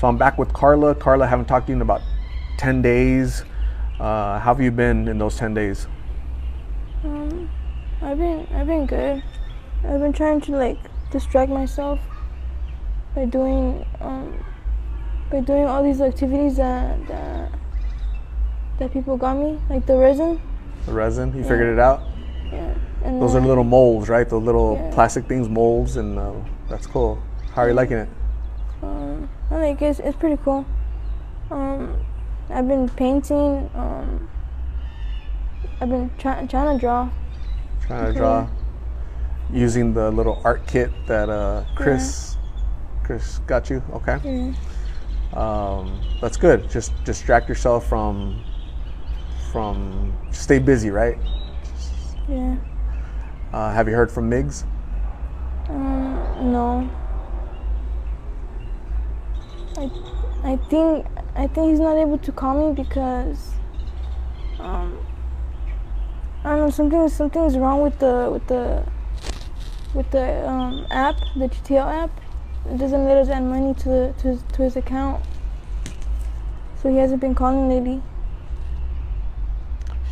So I'm back with Karla. Karla, I haven't talked to you in about 10 days. How have you been in those 10 days? I've been good. I've been trying to like distract myself by doing all these activities that people got me, like the resin. The resin? You figured it out? Yeah. And Those are little molds, right? Those little plastic things, molds, and that's cool. How are you liking it? I think it's pretty cool. I've been painting. I've been trying to draw. Trying to draw using the little art kit that Chris got you. Okay. Yeah. That's good. Just distract yourself from stay busy, right? Yeah. Have you heard from Miggs? No. I think he's not able to call me because I don't know, something's wrong with the app, the GTL app. It doesn't let us add money to his account, so he hasn't been calling lately.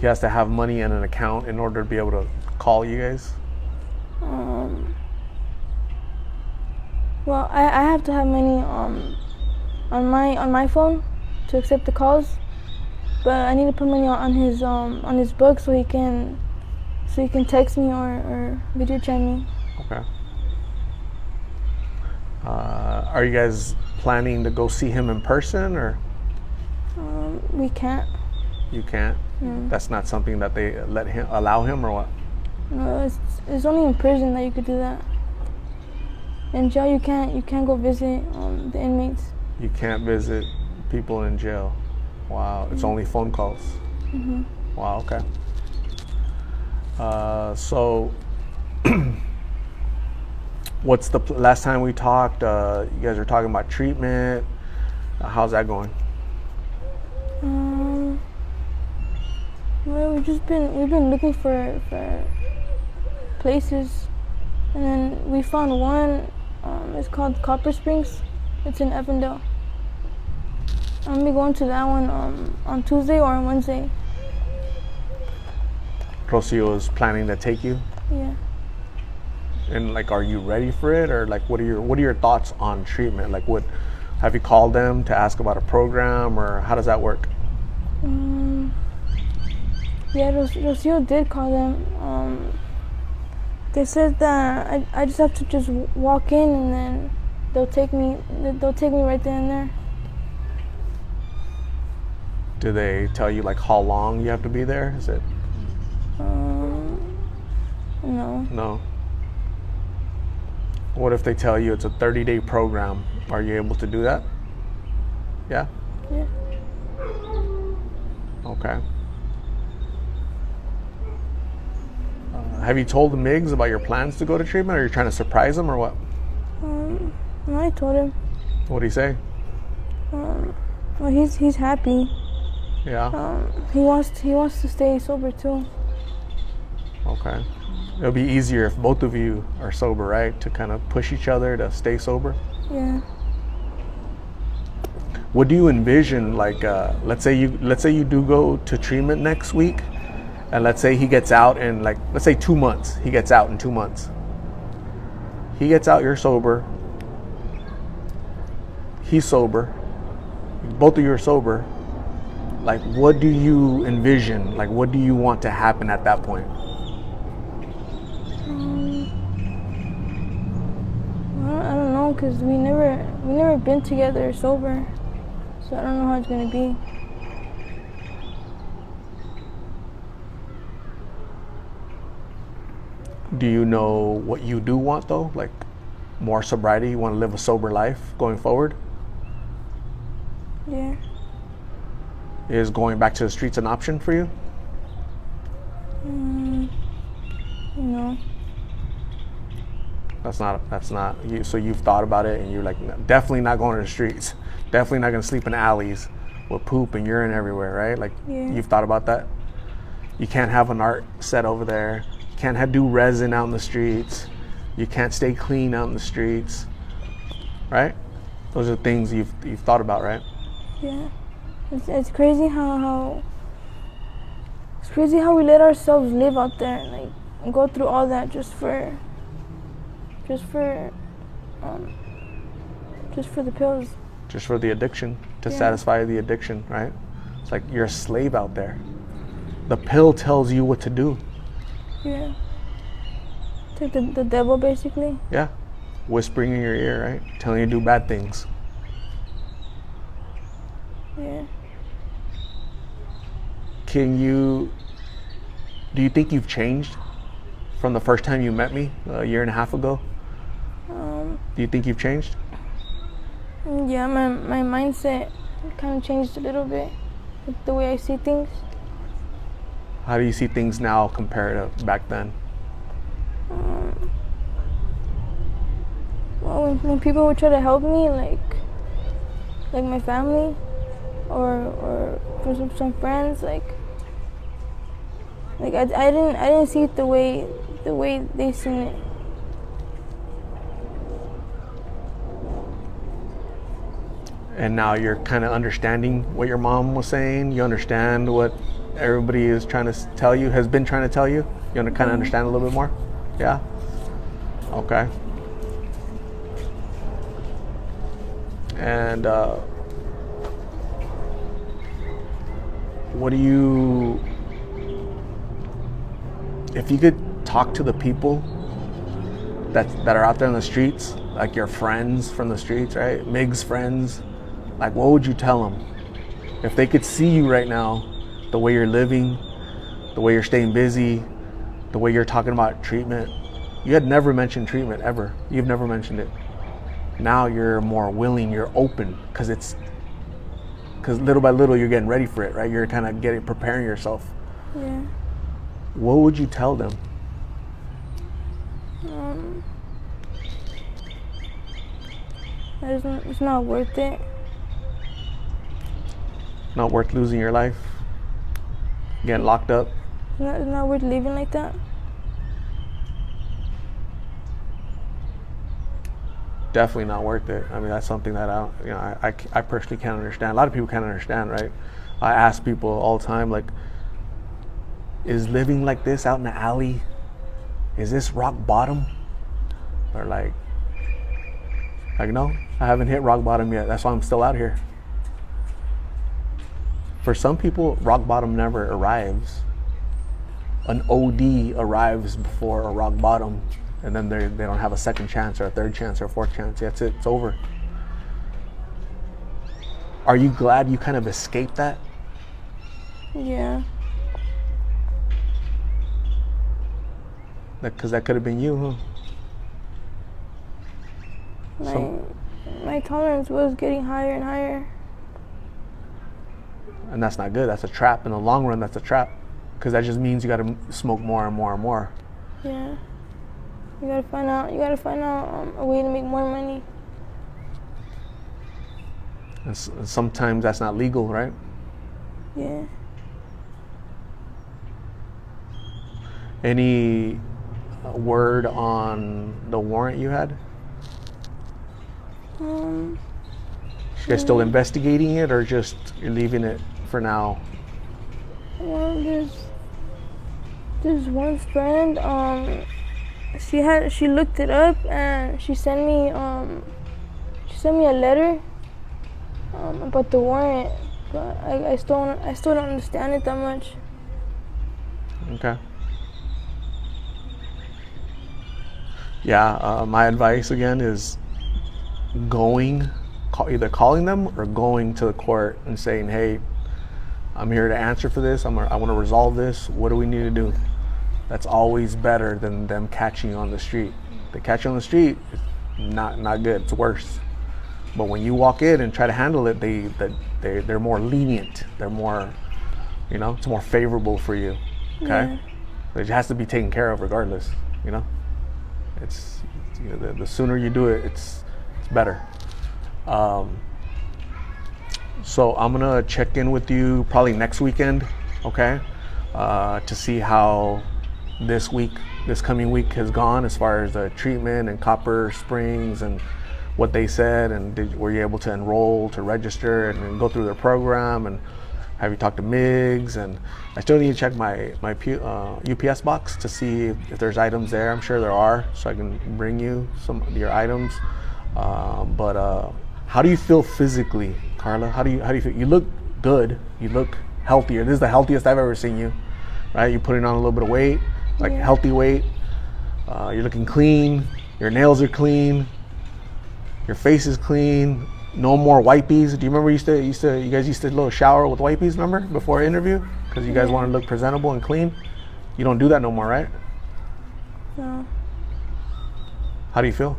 He has to have money in an account in order to be able to call you guys? Well, I have to have money on my phone to accept the calls, but I need to put money on his book so he can text me or video chat me. Okay. Are you guys planning to go see him in person, or? We can't. You can't? That's not something that they allow him, or what? No, it's only in prison that you could do that. In jail, you can't go visit the inmates. You can't visit people in jail. Wow, it's only phone calls. Wow, okay. So, what's the last time we talked? You guys were talking about treatment. How's that going? Well, we've been looking for places, and then we found one. It's called Copper Springs. It's in Evandale. I'm gonna be going to that one on Tuesday or on Wednesday. Rocio is planning to take you. Yeah. And like, are you ready for it, or like, what are your thoughts on treatment? Like, what have you called them to ask about a program, or how does that work? Yeah, Rocio did call them. They said that I just have to just walk in, and then they'll take me right then and there. Do they tell you like how long you have to be there? Is it? No. No. What if they tell you it's a 30-day program? Are you able to do that? Yeah? Yeah. Okay. Have you told the Miggs about your plans to go to treatment? Or are you trying to surprise him, or what? No, I told him. What did he say? Well, he's happy. Yeah. He wants to stay sober too. Okay. It'll be easier if both of you are sober, right? To kind of push each other to stay sober. Yeah. What do you envision? Like, let's say you do go to treatment next week, and let's say he gets out in let's say 2 months. He gets out in 2 months. He gets out, you're sober. He's sober. Both of you are sober. Like, what do you envision? Like, what do you want to happen at that point? I don't know, cause we never been together sober, so I don't know how it's gonna be. Do you know what you do want though? Like, more sobriety? You want to live a sober life going forward? Yeah. Is going back to the streets an option for you? No. That's not you. So you've thought about it, and you're like, definitely not going to the streets. Definitely not going to sleep in alleys with poop and urine everywhere, right? Like, You've thought about that. You can't have an art set over there. You can't do resin out in the streets. You can't stay clean out in the streets, right? Those are things you've thought about, right? Yeah. It's crazy how it's crazy how we let ourselves live out there and like and go through all that just for um just for the pills. Just for the addiction, to Yeah. satisfy the addiction, right? It's like you're a slave out there. The pill tells you what to do. Yeah. It's like the devil basically. Yeah. Whispering in your ear, right? Telling you to do bad things. Yeah. Do you think you've changed from the first time you met me a year and a half ago? Do you think you've changed? Yeah, my mindset kind of changed a little bit with the way I see things. How do you see things now compared to back then? Well, when people would try to help me, like my family, or some friends, like I didn't see it the way they seen it. And now you're kind of understanding what your mom was saying. You understand what everybody is trying to tell you, has been trying to tell you. You kind of understand a little bit more. Yeah. Okay. And what do you, if you could talk to the people that are out there in the streets, like your friends from the streets, right? Mig's friends, like what would you tell them? If they could see you right now, the way you're living, the way you're staying busy, the way you're talking about treatment. You had never mentioned treatment ever. You've never mentioned it. Now you're more willing, you're open, because little by little you're getting ready for it, right? You're kind of preparing yourself. Yeah. What would you tell them? It's not worth it. Not worth losing your life, getting locked up. It's not worth living like that. Definitely not worth it. I mean, that's something that I personally can't understand. A lot of people can't understand, right? I ask people all the time, like, is living like this out in the alley, is this rock bottom? Or like no, I haven't hit rock bottom yet. That's why I'm still out here. For some people, rock bottom never arrives. An OD arrives before a rock bottom, and then they don't have a second chance or a third chance or a fourth chance. That's it. It's over. Are you glad you kind of escaped that? Yeah. Because that could have been you, huh? My tolerance was getting higher and higher. And that's not good. That's a trap. In the long run, that's a trap. Because that just means you got to smoke more and more and more. Yeah. You gotta find out a way to make more money. And sometimes that's not legal, right? Yeah. Any word on the warrant you had? You guys still investigating it, or just you're leaving it for now? Well, there's one friend. She looked it up and she sent me a letter about the warrant, but I still don't understand it that much. Okay. Yeah, my advice again is either calling them or going to the court and saying, hey, I'm here to answer for this. I want to resolve this. What do we need to do? That's always better than them catching you on the street. They catch you on the street, it's not good. It's worse. But when you walk in and try to handle it, they're more lenient. They're more, it's more favorable for you. Okay, Yeah. It has to be taken care of regardless. It's the sooner you do it, it's better. So I'm gonna check in with you probably next weekend, okay, to see how this coming week has gone as far as the treatment and Copper Springs and what they said, and were you able to enroll, to register, and go through their program? And have you talked to MIGs? And I still need to check my UPS box to see if there's items there. I'm sure there are, so I can bring you some of your items. But how do you feel physically, Karla? How do you feel? You look good. You look healthier. This is the healthiest I've ever seen you. Right? You're putting on a little bit of weight, like healthy weight. You're looking clean. Your nails are clean. Your face is clean. No more wipies. Do you remember you guys used to little shower with wipies? Remember before interview, because you guys want to look presentable and clean. You don't do that no more, right? No. How do you feel?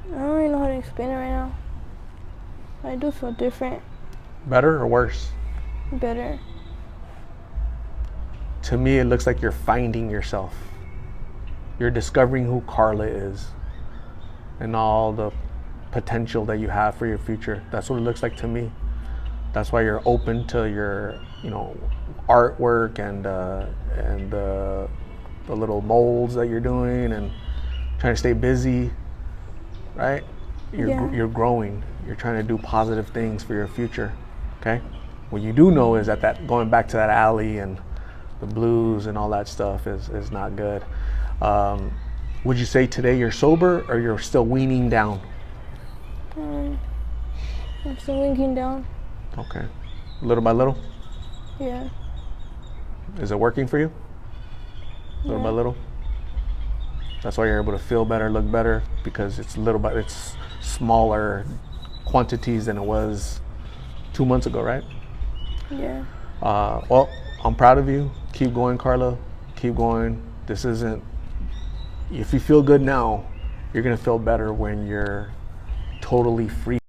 I don't really know how to explain it right now. I do feel different. Better or worse? Better. To me, it looks like you're finding yourself. You're discovering who Karla is and all the potential that you have for your future. That's what it looks like to me. That's why you're open to your, artwork and the little molds that you're doing and trying to stay busy, right? You're growing. You're trying to do positive things for your future, okay? What you do know is that going back to that alley and the blues and all that stuff is not good. Would you say today you're sober or you're still weaning down? I'm still weaning down. Okay. Little by little? Yeah. Is it working for you? Little by little? That's why you're able to feel better, look better, because it's smaller quantities than it was 2 months ago, right? Yeah. Well, I'm proud of you. Keep going, Karla. Keep going. If you feel good now, you're going to feel better when you're totally free.